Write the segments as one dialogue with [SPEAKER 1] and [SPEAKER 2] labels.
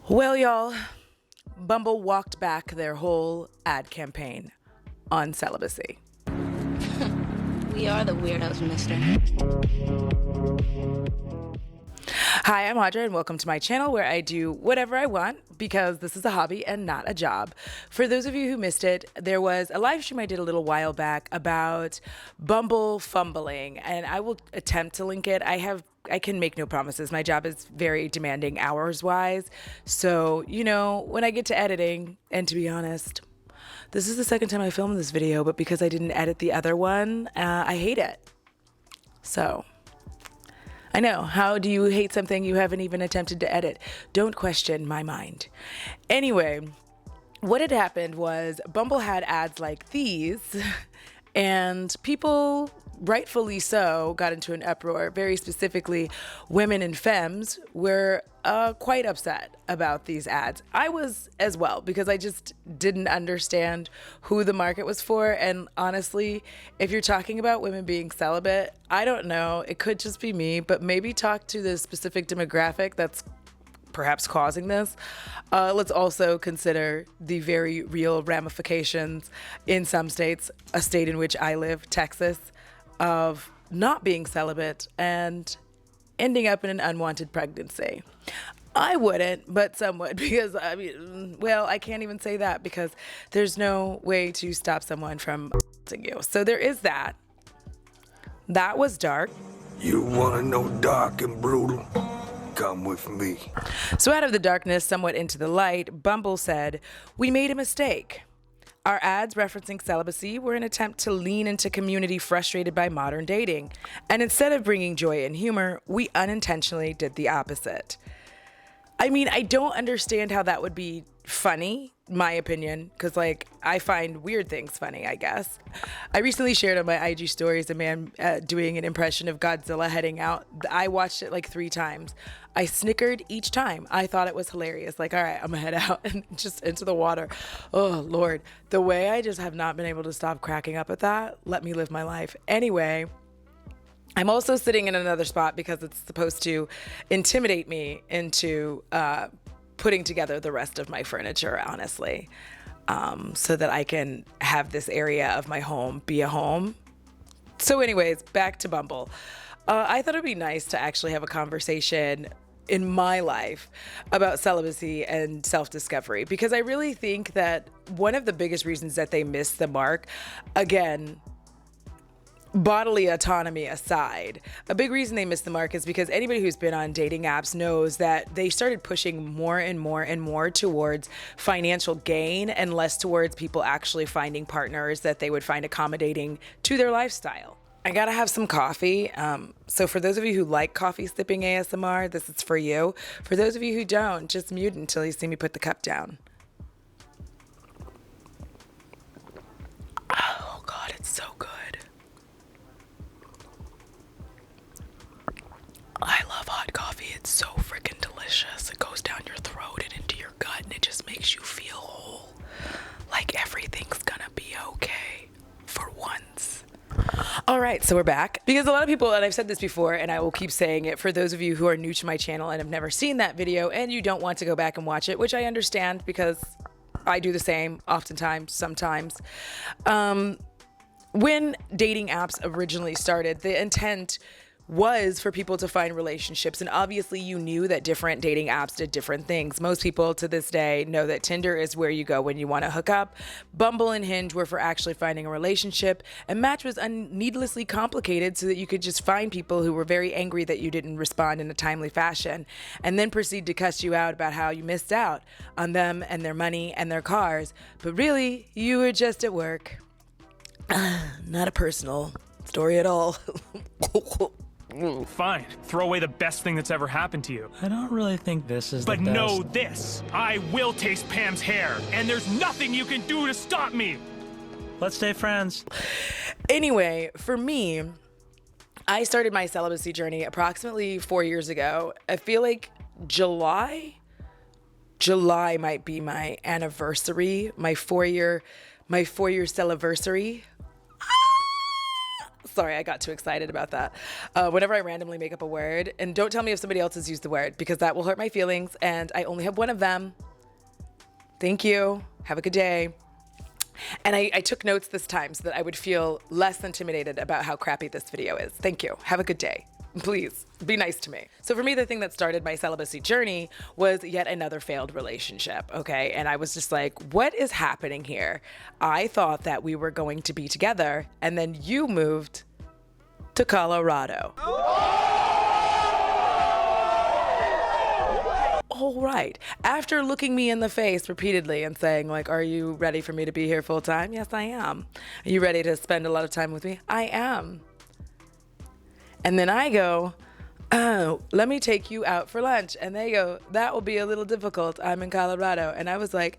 [SPEAKER 1] Well, y'all, Bumble walked back their whole ad campaign on celibacy.
[SPEAKER 2] We are the weirdos, mister.
[SPEAKER 1] Hi, I'm Audra, and welcome to my channel where I do whatever I want because this is a hobby and not a job. For those of you who missed it, there was a live stream I did a little while back about Bumble fumbling, and I will attempt to link it. I can make no promises. My job is very demanding hours-wise. So, when I get to editing, and to be honest, this is the second time I filmed this video, but because I didn't edit the other one, I hate it. So, I know. How do you hate something you haven't even attempted to edit? Don't question my mind. Anyway, what had happened was Bumble had ads like these, and people, rightfully so, got into an uproar. Very specifically, women and femmes were quite upset about these ads. I was as well, because I just didn't understand who the market was for. And honestly, if you're talking about women being celibate, I don't know. It could just be me, but maybe talk to the specific demographic that's perhaps causing this. Let's also consider the very real ramifications in some states, a state in which I live, Texas, of not being celibate and ending up in an unwanted pregnancy. I wouldn't, but some would, because I can't even say that because there's no way to stop someone from you. So there is that. That was dark.
[SPEAKER 3] You want to know dark and brutal? Come with me.
[SPEAKER 1] So out of the darkness, somewhat into the light, Bumble said, "We made a mistake. Our ads referencing celibacy were an attempt to lean into community frustrated by modern dating. And instead of bringing joy and humor, we unintentionally did the opposite." I mean, I don't understand how that would be funny, my opinion, because I find weird things funny, I guess. I recently shared on my IG stories a man doing an impression of Godzilla heading out. I watched it 3 times. I snickered each time. I thought it was hilarious. All right, I'm gonna head out and just into the water. Oh, Lord. The way I just have not been able to stop cracking up at that. Let me live my life. Anyway, I'm also sitting in another spot because it's supposed to intimidate me into putting together the rest of my furniture, honestly, so that I can have this area of my home be a home. So anyways, back to Bumble. I thought it'd be nice to actually have a conversation in my life about celibacy and self-discovery, because I really think that one of the biggest reasons that they missed the mark, again, bodily autonomy aside, a big reason they missed the mark is because anybody who's been on dating apps knows that they started pushing more and more and more towards financial gain and less towards people actually finding partners that they would find accommodating to their lifestyle. I gotta have some coffee. So for those of you who like coffee sipping ASMR, this is for you. For those of you who don't, just mute until you see me put the cup down. Oh God, it's so good. I love hot coffee. It's so freaking delicious. It goes down your throat and into your gut, and it just makes you feel whole. Like everything's gonna be okay for once. All right, so we're back. Because a lot of people, and I've said this before, and I will keep saying it, for those of you who are new to my channel and have never seen that video and you don't want to go back and watch it, which I understand because I do the same oftentimes, sometimes. When dating apps originally started, the intent was for people to find relationships. And obviously you knew that different dating apps did different things. Most people to this day know that Tinder is where you go when you want to hook up. Bumble and Hinge were for actually finding a relationship. And Match was needlessly complicated so that you could just find people who were very angry that you didn't respond in a timely fashion and then proceed to cuss you out about how you missed out on them and their money and their cars. But really, you were just at work. Not a personal story at all.
[SPEAKER 4] Fine. Throw away the best thing that's ever happened to you.
[SPEAKER 5] I don't really think this is the
[SPEAKER 4] But
[SPEAKER 5] best.
[SPEAKER 4] know this. I will taste Pam's hair, and there's nothing you can do to stop me.
[SPEAKER 5] Let's stay friends.
[SPEAKER 1] Anyway, for me, I started my celibacy journey approximately 4 years ago. I feel like July might be my anniversary, my 4-year celiversary. Sorry, I got too excited about that. Whenever I randomly make up a word, and don't tell me if somebody else has used the word because that will hurt my feelings, and I only have one of them. Thank you. Have a good day. And I took notes this time so that I would feel less intimidated about how crappy this video is. Thank you. Have a good day. Please be nice to me. So for me, the thing that started my celibacy journey was yet another failed relationship, okay? And I was just like, what is happening here? I thought that we were going to be together, and then you moved to Colorado. All right. After looking me in the face repeatedly and saying, like, are you ready for me to be here full time? Yes, I am. Are you ready to spend a lot of time with me? I am. And then I go, oh, let me take you out for lunch. And they go, that will be a little difficult. I'm in Colorado. And I was like,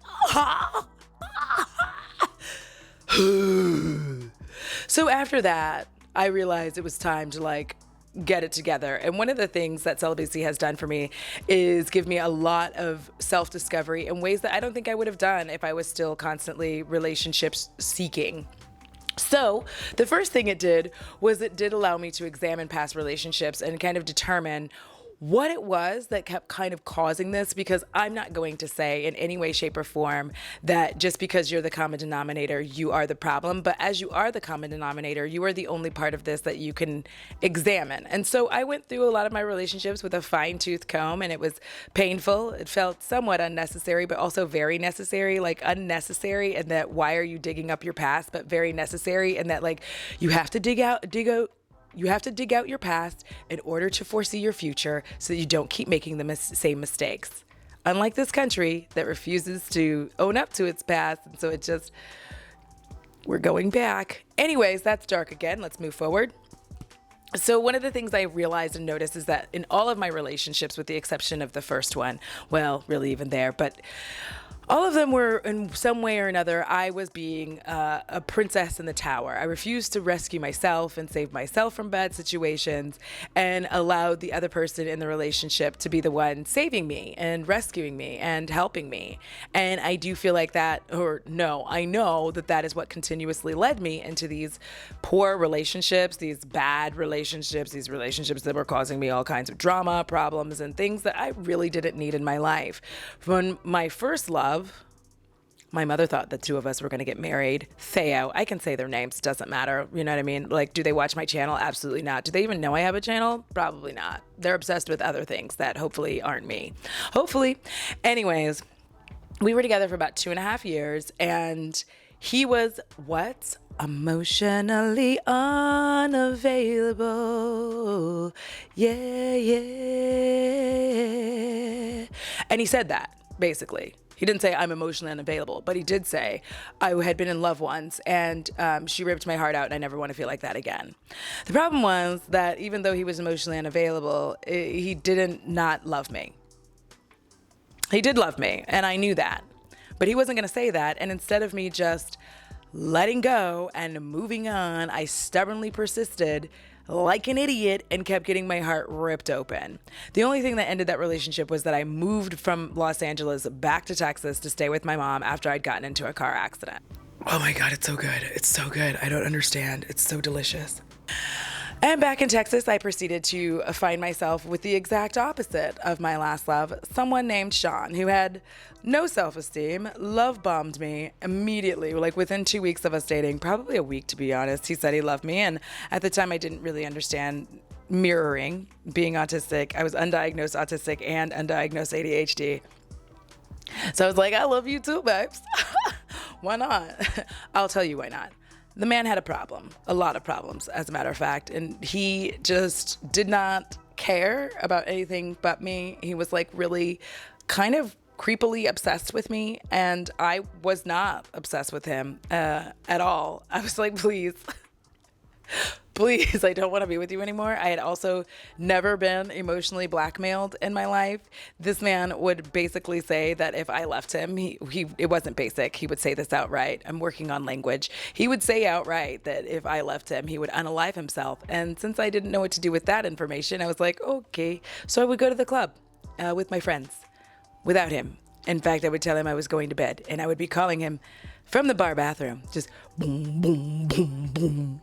[SPEAKER 1] So after that, I realized it was time to like get it together. And one of the things that celibacy has done for me is give me a lot of self-discovery in ways that I don't think I would have done if I was still constantly relationships seeking. So the first thing it did was it did allow me to examine past relationships and kind of determine what it was that kept kind of causing this, because I'm not going to say in any way, shape, or form that just because you're the common denominator, you are the problem. But as you are the common denominator, you are the only part of this that you can examine. And so I went through a lot of my relationships with a fine-tooth comb, and it was painful. It felt somewhat unnecessary, but also very necessary. Like unnecessary in that why are you digging up your past, but very necessary in that like you have to dig out your past in order to foresee your future so that you don't keep making the same mistakes. Unlike this country that refuses to own up to its past, and so we're going back. Anyways, that's dark again. Let's move forward. So one of the things I realized and noticed is that in all of my relationships, with the exception of the first one, well, really even there, but all of them were, in some way or another, I was being a princess in the tower. I refused to rescue myself and save myself from bad situations, and allowed the other person in the relationship to be the one saving me and rescuing me and helping me. And I do feel like that, or no, I know that that is what continuously led me into these poor relationships, these bad relationships, these relationships that were causing me all kinds of drama, problems, and things that I really didn't need in my life. When my first love, my mother thought the two of us were going to get married. Theo, I can say their names, doesn't matter. You know what I mean? Like, do they watch my channel? Absolutely not. Do they even know I have a channel? Probably not. They're obsessed with other things that hopefully aren't me. Hopefully. Anyways, we were together for about 2.5 years, and he was what? Emotionally unavailable. Yeah, yeah. And he said that, basically. He didn't say I'm emotionally unavailable, but he did say I had been in love once, and she ripped my heart out, and I never want to feel like that again. The problem was that even though he was emotionally unavailable, he didn't not love me. He did love me, and I knew that. But he wasn't going to say that, and instead of me just letting go and moving on, I stubbornly persisted like an idiot and kept getting my heart ripped open. The only thing that ended that relationship was that I moved from Los Angeles back to Texas to stay with my mom after I'd gotten into a car accident. Oh my God, it's so good. It's so good. I don't understand. It's so delicious. And back in Texas, I proceeded to find myself with the exact opposite of my last love, someone named Sean, who had no self-esteem, love bombed me immediately, like within 2 weeks of us dating, probably a week to be honest. He said he loved me, and at the time I didn't really understand mirroring, being autistic. I was undiagnosed autistic and undiagnosed ADHD. So I was like, I love you too, babes. Why not? I'll tell you why not. The man had a problem, a lot of problems, as a matter of fact, and he just did not care about anything but me. He was like really kind of creepily obsessed with me, and I was not obsessed with him at all. I was like, please, I don't want to be with you anymore. I had also never been emotionally blackmailed in my life. This man would basically say that if I left him, it wasn't basic. He would say this outright. I'm working on language. He would say outright that if I left him, he would unalive himself. And since I didn't know what to do with that information, I was like, okay. So I would go to the club with my friends without him. In fact, I would tell him I was going to bed, and I would be calling him from the bar bathroom, just boom, boom, boom, boom.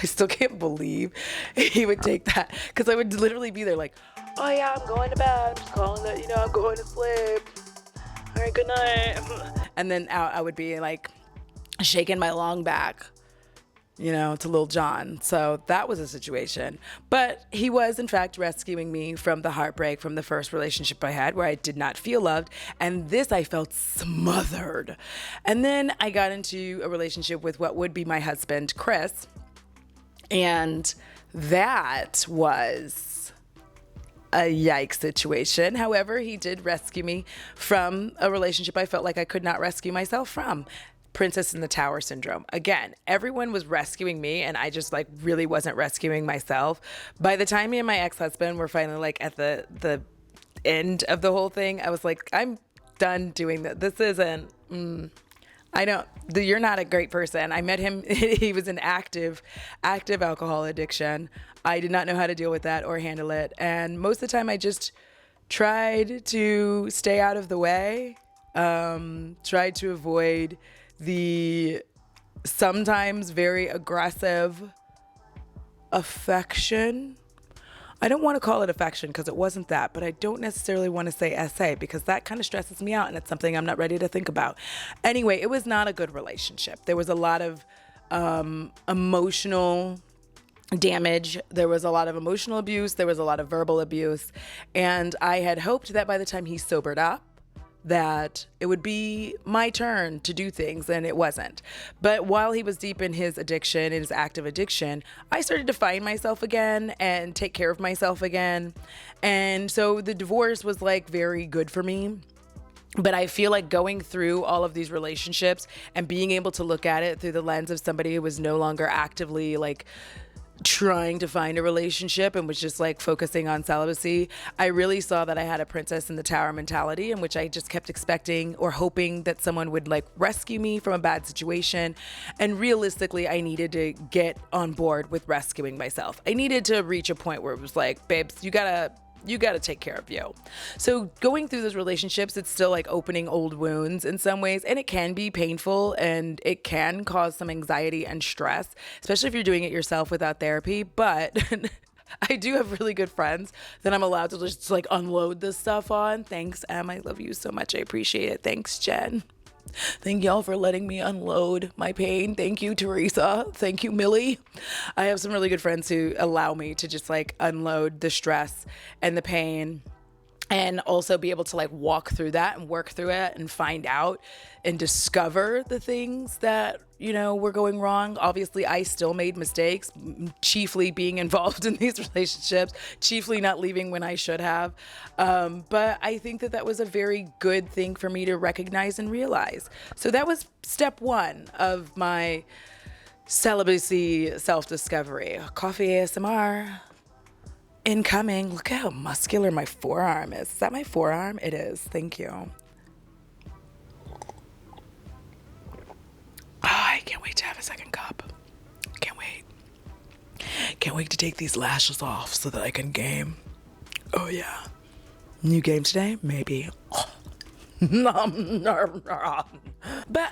[SPEAKER 1] I still can't believe he would take that, because I would literally be there like, oh yeah, I'm going to bed. I'm just calling that, I'm going to sleep. All right, good night. And then I would be like shaking my long back, to Lil Jon. So that was a situation. But he was, in fact, rescuing me from the heartbreak from the first relationship I had, where I did not feel loved. And this, I felt smothered. And then I got into a relationship with what would be my husband, Chris. And that was a yikes situation. However, he did rescue me from a relationship I felt like I could not rescue myself from. Princess in the Tower syndrome. Again, everyone was rescuing me and I just really wasn't rescuing myself. By the time me and my ex-husband were finally at the end of the whole thing, I was like, I'm done doing that. This isn't, you're not a great person. I met him, he was an active alcohol addiction. I did not know how to deal with that or handle it. And most of the time I just tried to stay out of the way, tried to avoid the sometimes very aggressive affection. I don't want to call it affection because it wasn't that, but I don't necessarily want to say SA because that kind of stresses me out and it's something I'm not ready to think about. Anyway, it was not a good relationship. There was a lot of emotional damage. There was a lot of emotional abuse. There was a lot of verbal abuse. And I had hoped that by the time he sobered up, that it would be my turn to do things, and it wasn't. But while he was deep in his addiction, in his active addiction, I started to find myself again and take care of myself again. And so the divorce was very good for me. But I feel like going through all of these relationships and being able to look at it through the lens of somebody who was no longer actively trying to find a relationship and was just focusing on celibacy, I really saw that I had a princess in the tower mentality, in which I just kept expecting or hoping that someone would rescue me from a bad situation. And realistically, I needed to get on board with rescuing myself. I needed to reach a point where it was babes, you gotta take care of you. So going through those relationships, it's still opening old wounds in some ways, and it can be painful and it can cause some anxiety and stress, especially if you're doing it yourself without therapy. But I do have really good friends that I'm allowed to just unload this stuff on. Thanks, Em. I love you so much. I appreciate it. Thanks, Jen. Thank y'all for letting me unload my pain. Thank you, Teresa. Thank you, Millie. I have some really good friends who allow me to just unload the stress and the pain, and also be able to walk through that and work through it and find out and discover the things that were going wrong. Obviously, I still made mistakes, chiefly being involved in these relationships, chiefly not leaving when I should have. But I think that was a very good thing for me to recognize and realize. So that was step one of my celibacy self-discovery. Coffee ASMR incoming. Look at how muscular my forearm is. Is that my forearm? It is. Thank you. Oh, I can't wait to have a second cup. Can't wait. Can't wait to take these lashes off so that I can game. Oh, yeah. New game today? Maybe. But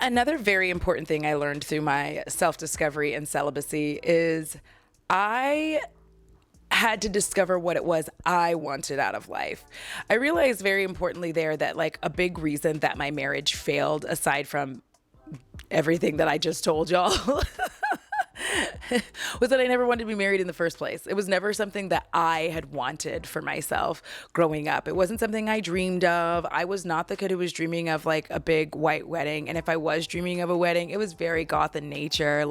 [SPEAKER 1] another very important thing I learned through my self-discovery and celibacy is I had to discover what it was I wanted out of life. I realized very importantly there that a big reason that my marriage failed, aside from everything that I just told y'all, was that I never wanted to be married in the first place. It was never something that I had wanted for myself growing up. It wasn't something I dreamed of. I was not the kid who was dreaming of a big white wedding. And if I was dreaming of a wedding, it was very goth in nature,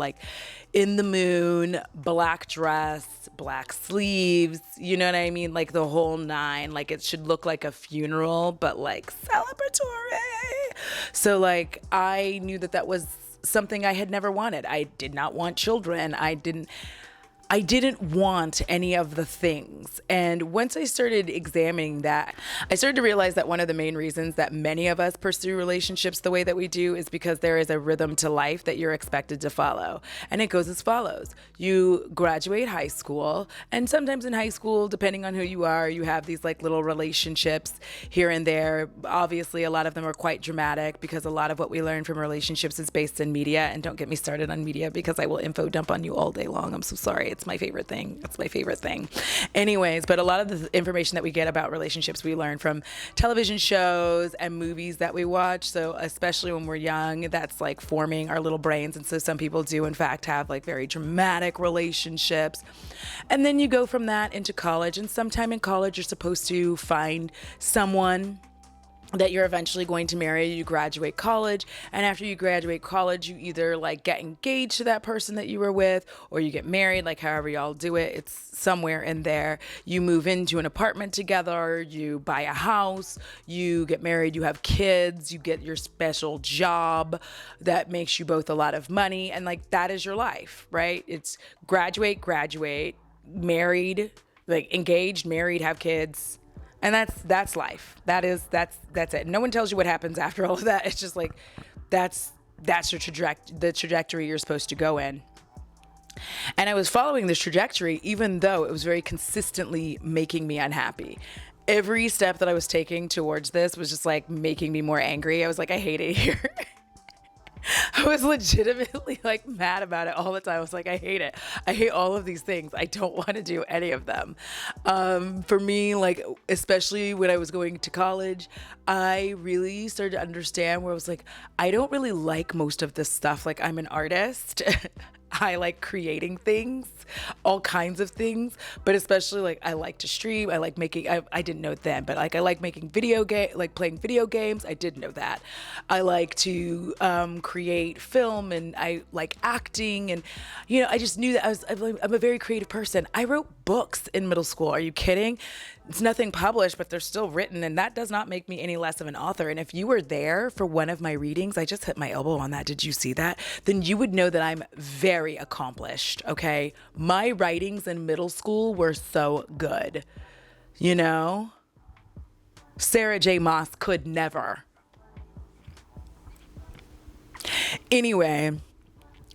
[SPEAKER 1] in the moon, black dress, black sleeves, you know what I mean? The whole nine. It should look like a funeral, but celebratory. So I knew that was something I had never wanted. I did not want children. I didn't want any of the things. And once I started examining that, I started to realize that one of the main reasons that many of us pursue relationships the way that we do is because there is a rhythm to life that you're expected to follow. And it goes as follows. You graduate high school, and sometimes in high school, depending on who you are, you have these like little relationships here and there. Obviously, a lot of them are quite dramatic because a lot of what we learn from relationships is based in media. And don't get me started on media because I will info dump on you all day long. I'm so sorry. It's my favorite thing. It's my favorite thing. Anyways, but a lot of the information that we get about relationships we learn from television shows and movies that we watch. So especially when we're young, that's like forming our little brains. And so some people do in fact have like very dramatic relationships. And then you go from that into college, and sometime in college you're supposed to find someone that you're eventually going to marry. You graduate college, and after you graduate college, you either like get engaged to that person that you were with, or you get married, like however y'all do it. It's somewhere in there. You move into an apartment together, you buy a house, you get married, you have kids, you get your special job that makes you both a lot of money, and like that is your life, right? It's graduate, married, like engaged, married, have kids. And that's life. That's it. No one tells you what happens after all of that. It's just like that's your the trajectory you're supposed to go in. And I was following this trajectory even though it was very consistently making me unhappy. Every step that I was taking towards this was just like making me more angry. I was like, I hate it here. I was legitimately like mad about it all the time. I was like, I hate it. I hate all of these things. I don't want to do any of them. For me, like, especially when I was going to college, I really started to understand where I was like, I don't really like most of this stuff. Like, I'm an artist. I like creating things, all kinds of things, but especially like I like to stream. I like making, I didn't know it then, but like I like making playing video games. I did know that. I like to create film, and I like acting, and you know, I just knew that I'm a very creative person. I wrote books in middle school. Are you kidding? It's nothing published, but they're still written, and that does not make me any less of an author. And if you were there for one of my readings, I just hit my elbow on that. Did you see that? Then you would know that I'm very accomplished, okay? My writings in middle school were so good, you know? Sarah J. Maas could never. Anyway,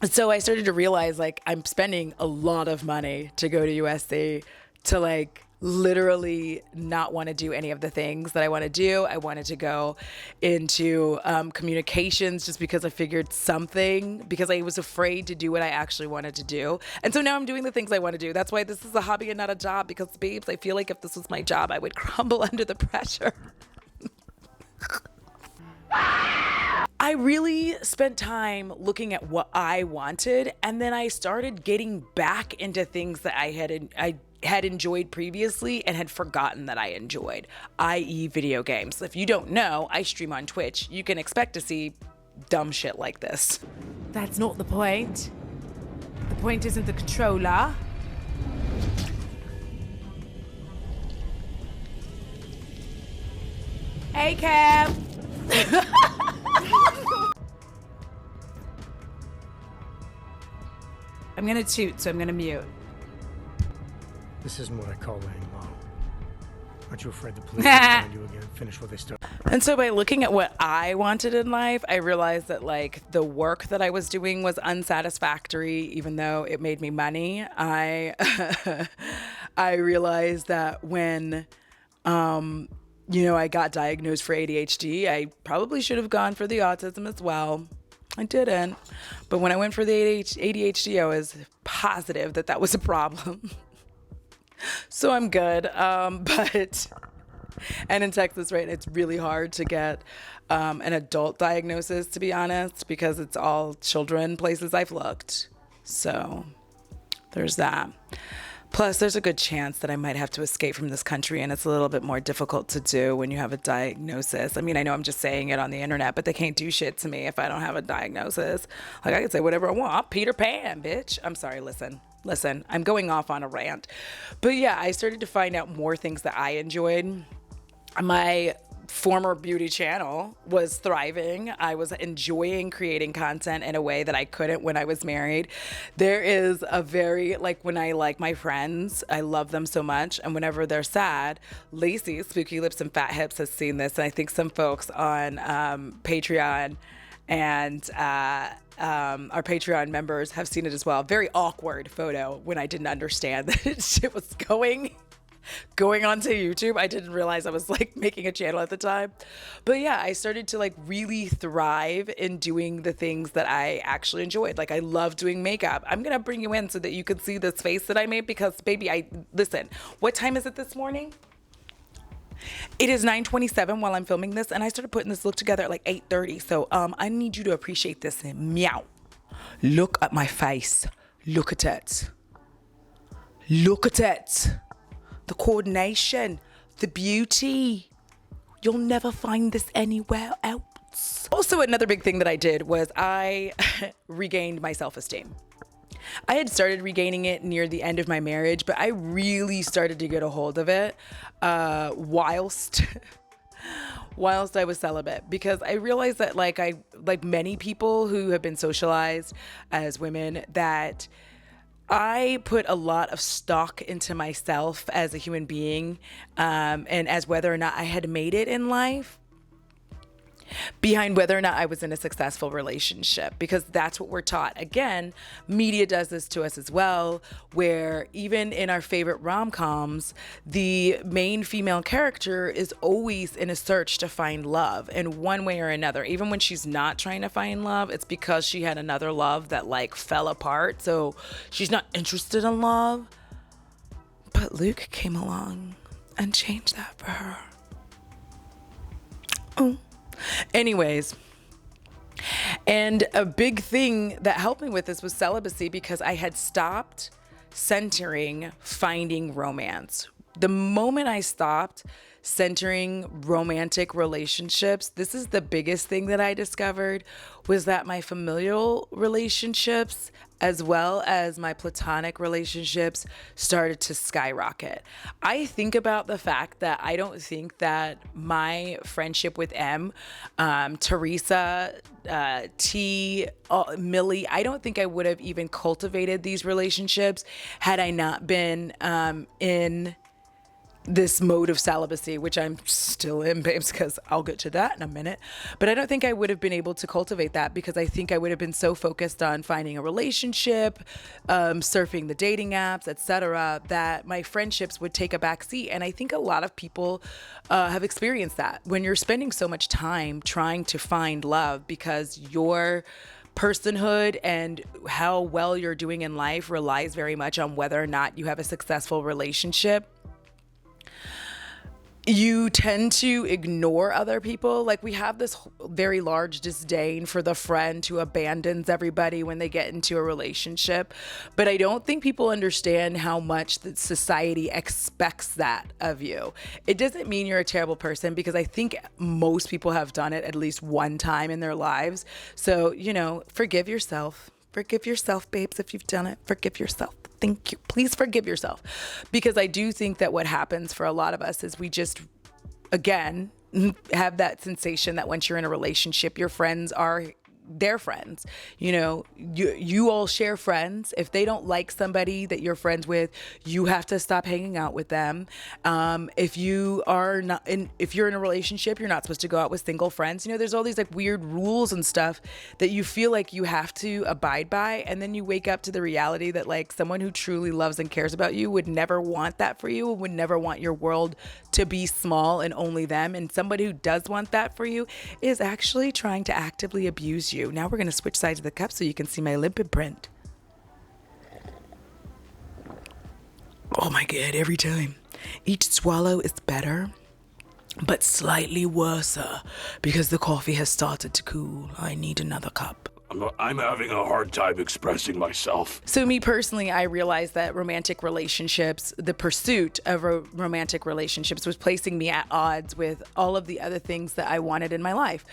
[SPEAKER 1] so I started to realize like I'm spending a lot of money to go to USC to like literally not want to do any of the things that I want to do. I wanted to go into communications just because I figured something, because I was afraid to do what I actually wanted to do. And so now I'm doing the things I want to do. That's why this is a hobby and not a job, because babes, I feel like if this was my job, I would crumble under the pressure. I really spent time looking at what I wanted, and then I started getting back into things that I had enjoyed previously and had forgotten that I enjoyed, i.e. video games. If you don't know, I stream on Twitch. You can expect to see dumb shit like this.
[SPEAKER 6] That's not the point. The point isn't the controller. Hey, Cam. I'm gonna toot, so I'm gonna mute.
[SPEAKER 7] This isn't what I call laying low. Aren't you afraid the police will find you again? Finish what they started.
[SPEAKER 1] And so by looking at what I wanted in life, I realized that like the work that I was doing was unsatisfactory, even though it made me money. I realized that when I got diagnosed for ADHD, I probably should have gone for the autism as well. I didn't. But when I went for the ADHD, I was positive that that was a problem. So I'm good. And in Texas, right, it's really hard to get an adult diagnosis, to be honest, because it's all children places I've looked. So there's that. Plus, there's a good chance that I might have to escape from this country, and it's a little bit more difficult to do when you have a diagnosis. I mean, I know I'm just saying it on the internet, but they can't do shit to me if I don't have a diagnosis. Like, I can say whatever I want. I'm Peter Pan, bitch. I'm sorry, listen, I'm going off on a rant. But yeah, I started to find out more things that I enjoyed. My former beauty channel was thriving. I was enjoying creating content in a way that I couldn't when I was married. There is a very, like, when I like my friends, I love them so much. And whenever they're sad, Lacey, Spooky Lips and Fat Hips, has seen this. And I think some folks on Patreon and our Patreon members have seen it as well. Very awkward photo when I didn't understand that shit was going onto YouTube. I didn't realize I was like making a channel at the time. But yeah, I started to like really thrive in doing the things that I actually enjoyed. Like, I love doing makeup. I'm gonna bring you in so that you can see this face that I made, because baby, listen, what time is it this morning? It is 9:27 while I'm filming this, and I started putting this look together at like 8:30. So I need you to appreciate this. Meow. Look at my face. Look at it. Look at it. The coordination, the beauty. You'll never find this anywhere else. Also, another big thing that I did was I regained my self-esteem. I had started regaining it near the end of my marriage, but I really started to get a hold of it whilst I was celibate, because I realized that like many people who have been socialized as women, that I put a lot of stock into myself as a human being, and as whether or not I had made it in life, behind whether or not I was in a successful relationship, because that's what we're taught. Again, media does this to us as well, where even in our favorite rom-coms, the main female character is always in a search to find love in one way or another. Even when she's not trying to find love, it's because she had another love that like fell apart. So she's not interested in love. But Luke came along and changed that for her. Oh. Anyways, and a big thing that helped me with this was celibacy, because I had stopped centering finding romance. The moment I stopped centering romantic relationships, this is the biggest thing that I discovered, was that my familial relationships as well as my platonic relationships started to skyrocket. I think about the fact that I don't think that my friendship with M, Teresa, T, Millie, I don't think I would have even cultivated these relationships had I not been in this mode of celibacy, which I'm still in, babes, because I'll get to that in a minute. But I don't think I would have been able to cultivate that, because I think I would have been so focused on finding a relationship, surfing the dating apps, etc., that my friendships would take a back seat. And I think a lot of people have experienced that when you're spending so much time trying to find love, because your personhood and how well you're doing in life relies very much on whether or not you have a successful relationship. You tend to ignore other people. Like, we have this very large disdain for the friend who abandons everybody when they get into a relationship. But I don't think people understand how much that society expects that of you. It doesn't mean you're a terrible person, because I think most people have done it at least one time in their lives. So, forgive yourself. Forgive yourself, babes, if you've done it. Forgive yourself. Thank you. Please forgive yourself. Because I do think that what happens for a lot of us is we just, again, have that sensation that once you're in a relationship, your friends are their friends. You all share friends. If they don't like somebody that you're friends with, you have to stop hanging out with them. If you're in a relationship, you're not supposed to go out with single friends. There's all these like weird rules and stuff that you feel like you have to abide by, and then you wake up to the reality that like someone who truly loves and cares about you would never want that for you, would never want your world to be small and only them. And somebody who does want that for you is actually trying to actively abuse you. Now we're going to switch sides of the cup so you can see my lip imprint. Oh my God, every time. Each swallow is better, but slightly worse because the coffee has started to cool. I need another cup.
[SPEAKER 3] I'm having a hard time expressing myself.
[SPEAKER 1] So me personally, I realized that romantic relationships, the pursuit of romantic relationships was placing me at odds with all of the other things that I wanted in my life,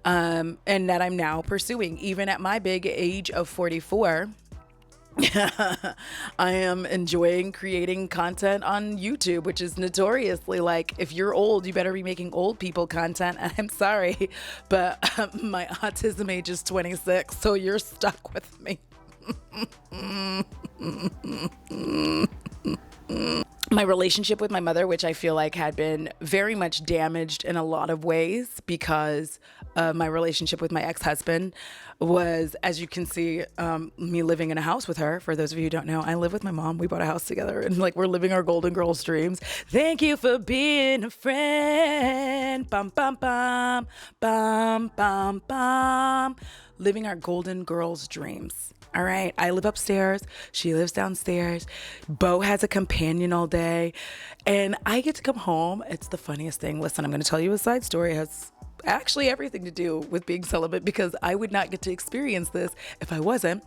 [SPEAKER 1] and that I'm now pursuing. Even at my big age of 44, I am enjoying creating content on YouTube, which is notoriously like, if you're old, you better be making old people content. And I'm sorry, but my autism age is 26, so you're stuck with me. My relationship with my mother, which I feel like had been very much damaged in a lot of ways because my relationship with my ex-husband was, as you can see, me living in a house with her. For those of you who don't know, I live with my mom. We bought a house together and like we're living our Golden Girls dreams. Thank you for being a friend. Bum, bum, bum, bum, bum, bum. Living our Golden Girls dreams. All right, I live upstairs, she lives downstairs. Bo has a companion all day, and I get to come home. It's the funniest thing. Listen, I'm going to tell you a side story. It has actually everything to do with being celibate because I would not get to experience this if I wasn't.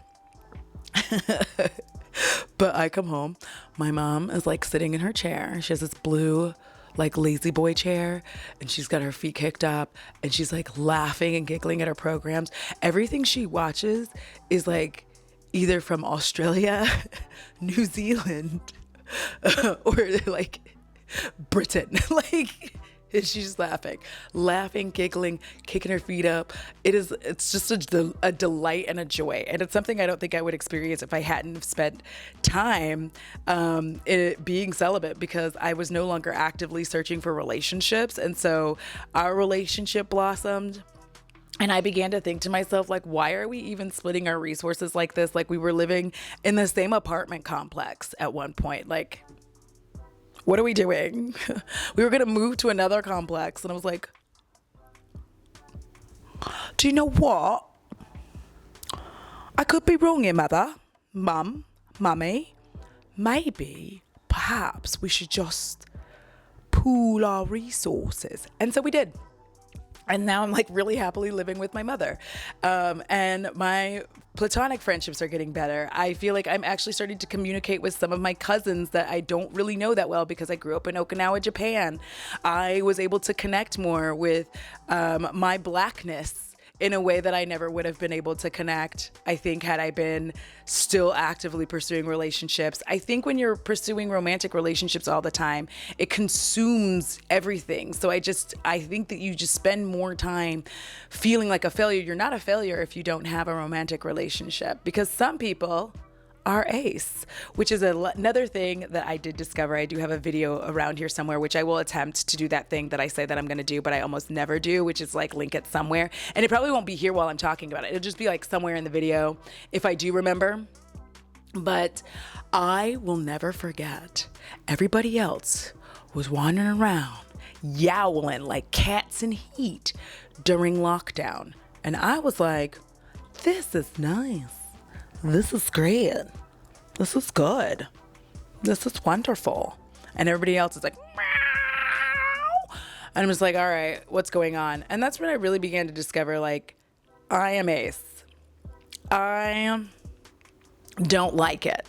[SPEAKER 1] But I come home, my mom is like sitting in her chair. She has this blue like lazy boy chair and she's got her feet kicked up and she's like laughing and giggling at her programs. Everything she watches is like either from Australia, New Zealand, or like Britain. Like, she's laughing, giggling, kicking her feet up. It's just a delight and a joy. And it's something I don't think I would experience if I hadn't spent time being celibate, because I was no longer actively searching for relationships. And so our relationship blossomed. And I began to think to myself, like, why are we even splitting our resources like this? Like, we were living in the same apartment complex at one point. Like, what are we doing? We were going to move to another complex. And I was like, do you know what? I could be wrong here, mummy. Maybe, perhaps we should just pool our resources. And so we did. And now I'm like really happily living with my mother. And my platonic friendships are getting better. I feel like I'm actually starting to communicate with some of my cousins that I don't really know that well because I grew up in Okinawa, Japan. I was able to connect more with my Blackness in a way that I never would have been able to connect, I think, had I been still actively pursuing relationships. I think when you're pursuing romantic relationships all the time, it consumes everything. So I think that you just spend more time feeling like a failure. You're not a failure if you don't have a romantic relationship, because some people are ace, which is another thing that I did discover. I do have a video around here somewhere, which I will attempt to do that thing that I say that I'm going to do, but I almost never do, which is like link it somewhere. And it probably won't be here while I'm talking about it. It'll just be like somewhere in the video if I do remember. But I will never forget, everybody else was wandering around yowling like cats in heat during lockdown. And I was like, this is nice. This is great. This is good. This is wonderful. And everybody else is like, meow. And I'm just like, all right, what's going on? And that's when I really began to discover, like, I am ace. I don't like it.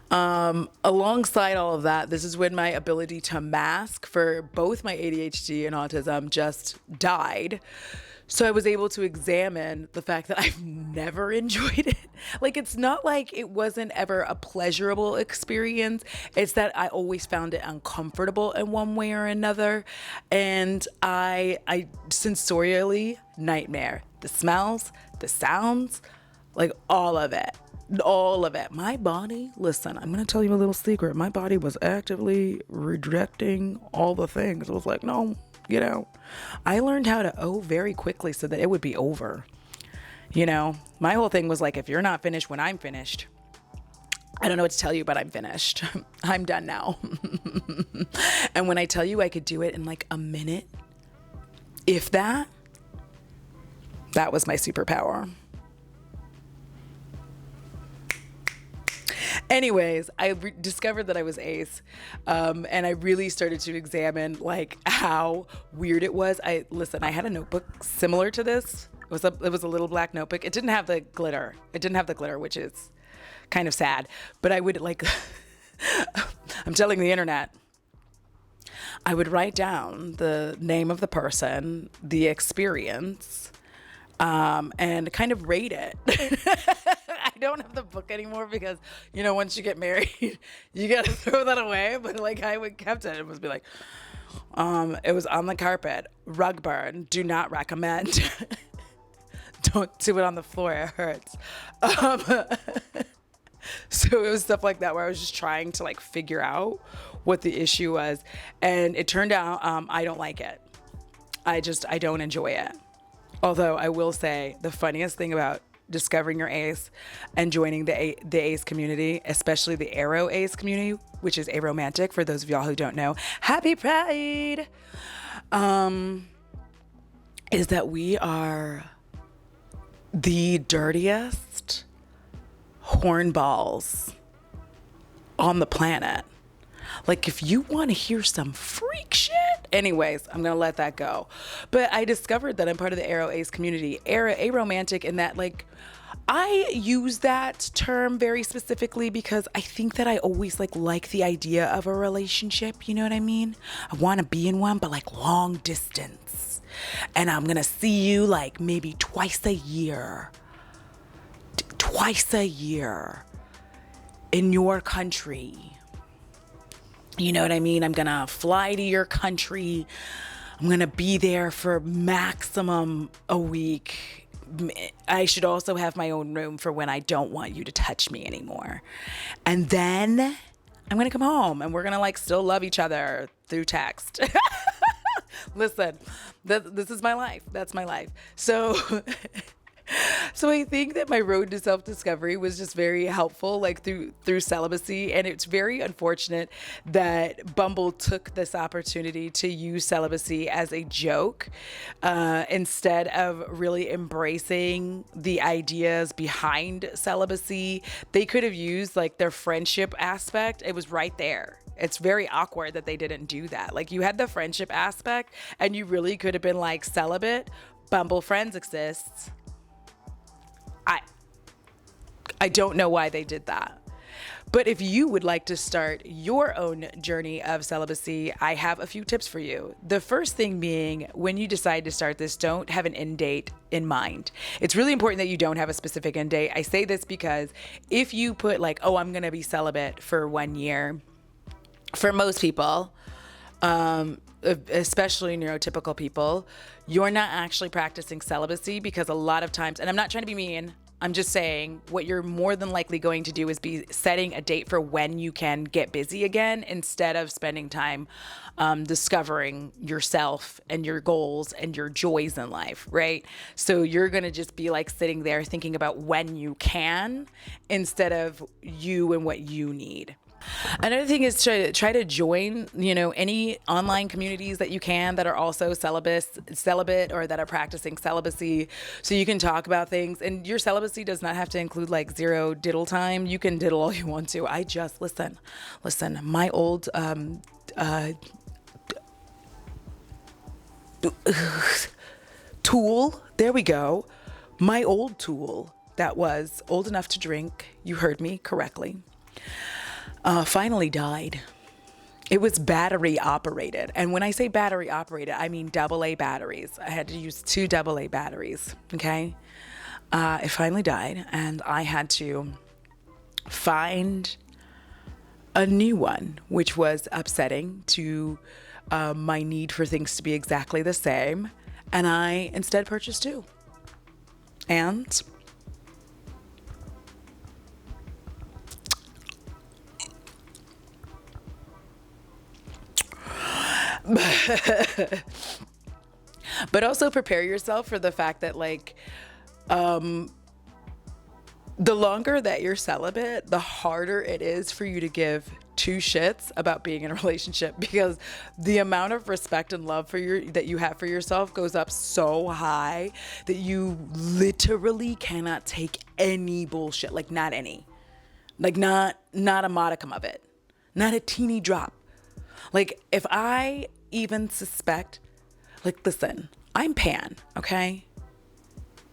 [SPEAKER 1] Alongside all of that, this is when my ability to mask for both my ADHD and autism just died. So I was able to examine the fact that I've never enjoyed it. Like, it's not like it wasn't ever a pleasurable experience. It's that I always found it uncomfortable in one way or another. And I sensorially nightmare. The smells, the sounds, like all of it. My body, listen, I'm going to tell you a little secret. My body was actively rejecting all the things. I was like, no. You know, I learned how to owe very quickly so that it would be over. You know, my whole thing was like, if you're not finished when I'm finished, I don't know what to tell you, but I'm finished. I'm done now. And when I tell you I could do it in like a minute, if that was my superpower. Anyways, I discovered that I was ace, and I really started to examine like how weird it was. I had a notebook similar to this. It was a little black notebook. It didn't have the glitter. Which is kind of sad. But I would like, I'm telling the internet, I would write down the name of the person, the experience, and kind of rate it. I don't have the book anymore because, you know, once you get married, you gotta throw that away. But like I would kept it and was be like, it was on the carpet, rug burn, do not recommend. Don't do it on the floor, it hurts. So it was stuff like that where I was just trying to like figure out what the issue was. And it turned out I don't like it. I don't enjoy it. Although I will say the funniest thing about discovering your ace and joining the ace community, especially the Aro ace community, which is Aromantic for those of y'all who don't know. Happy Pride! Is that we are the dirtiest hornballs on the planet. Like, if you want to hear some freak shit, anyways, I'm gonna let that go. But I discovered that I'm part of the Aro Ace community, Aromantic, in that like I use that term very specifically because I think that I always like the idea of a relationship. You know what I mean? I want to be in one, but like long distance, and I'm gonna see you like maybe twice a year in your country. You know what I mean? I'm gonna fly to your country. I'm gonna be there for maximum a week. I should also have my own room for when I don't want you to touch me anymore. And then I'm gonna come home and we're gonna like still love each other through text. Listen, this is my life. That's my life. So I think that my road to self-discovery was just very helpful, like through celibacy. And it's very unfortunate that Bumble took this opportunity to use celibacy as a joke instead of really embracing the ideas behind celibacy. They could have used like their friendship aspect. It was right there. It's very awkward that they didn't do that. Like, you had the friendship aspect and you really could have been like, celibate, Bumble friends exists. I don't know why they did that. But if you would like to start your own journey of celibacy, I have a few tips for you. The first thing being, when you decide to start this, don't have an end date in mind. It's really important that you don't have a specific end date. I say this because if you put like, oh, I'm going to be celibate for 1 year, for most people, especially neurotypical people, you're not actually practicing celibacy, because a lot of times, and I'm not trying to be mean, I'm just saying what you're more than likely going to do is be setting a date for when you can get busy again, instead of spending time discovering yourself and your goals and your joys in life, right? So you're going to just be like sitting there thinking about when you can instead of you and what you need. Another thing is to try to join, any online communities that you can that are also celibate or that are practicing celibacy, so you can talk about things. And your celibacy does not have to include like zero diddle time. You can diddle all you want to. I just listen. My old tool. There we go. My old tool that was old enough to drink. You heard me correctly. Finally died. It was battery operated. And when I say battery operated, I mean AA batteries. I had to use 2 AA batteries. Okay. It finally died, and I had to find a new one, which was upsetting to my need for things to be exactly the same. And I instead purchased 2. And but also prepare yourself for the fact that like the longer that you're celibate, the harder it is for you to give 2 shits about being in a relationship, because the amount of respect and love that you have for yourself goes up so high that you literally cannot take any bullshit. Like, not any. Like, not a modicum of it. Not a teeny drop. Like, if I even suspect, like, listen, I'm pan, okay?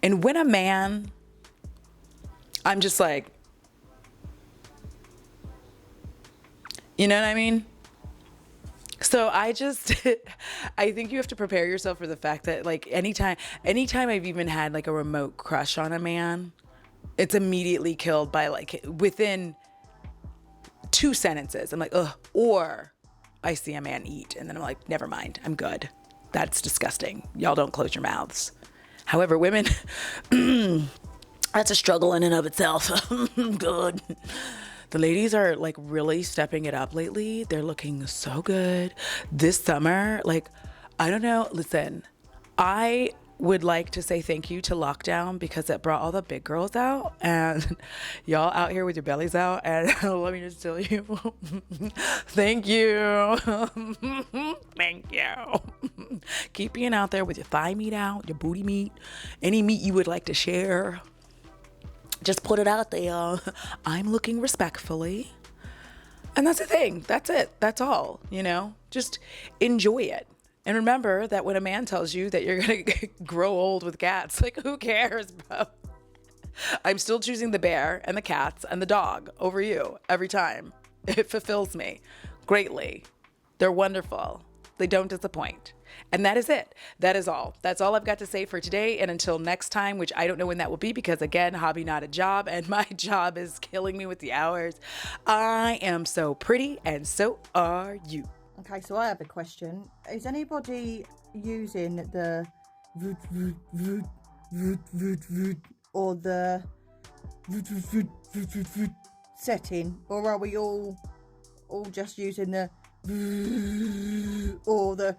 [SPEAKER 1] And when a man, I'm just like, you know what I mean? So I think you have to prepare yourself for the fact that like anytime I've even had like a remote crush on a man, It's immediately killed by like within 2 sentences. I'm like, ugh. Or I see a man eat and then I'm like, never mind, I'm good. That's disgusting. Y'all don't close your mouths. However, women, that's a struggle in and of itself. Good. The ladies are like really stepping it up lately. They're looking so good this summer. Like, I don't know. Listen, I would like to say thank you to lockdown because it brought all the big girls out and y'all out here with your bellies out. And let me just tell you, thank you. Thank you. Keep being out there with your thigh meat out, your booty meat, any meat you would like to share. Just put it out there. I'm looking respectfully. And that's the thing. That's it. That's all, you know, just enjoy it. And remember that when a man tells you that you're going to grow old with cats, like, who cares, bro? I'm still choosing the bear and the cats and the dog over you every time. It fulfills me greatly. They're wonderful. They don't disappoint. And that is it. That is all. That's all I've got to say for today. And until next time, which I don't know when that will be because, again, hobby, not a job. And my job is killing me with the hours. I am so pretty and so are you.
[SPEAKER 8] Okay, so I have a question. Is anybody using the or the setting, or are we all just using the or the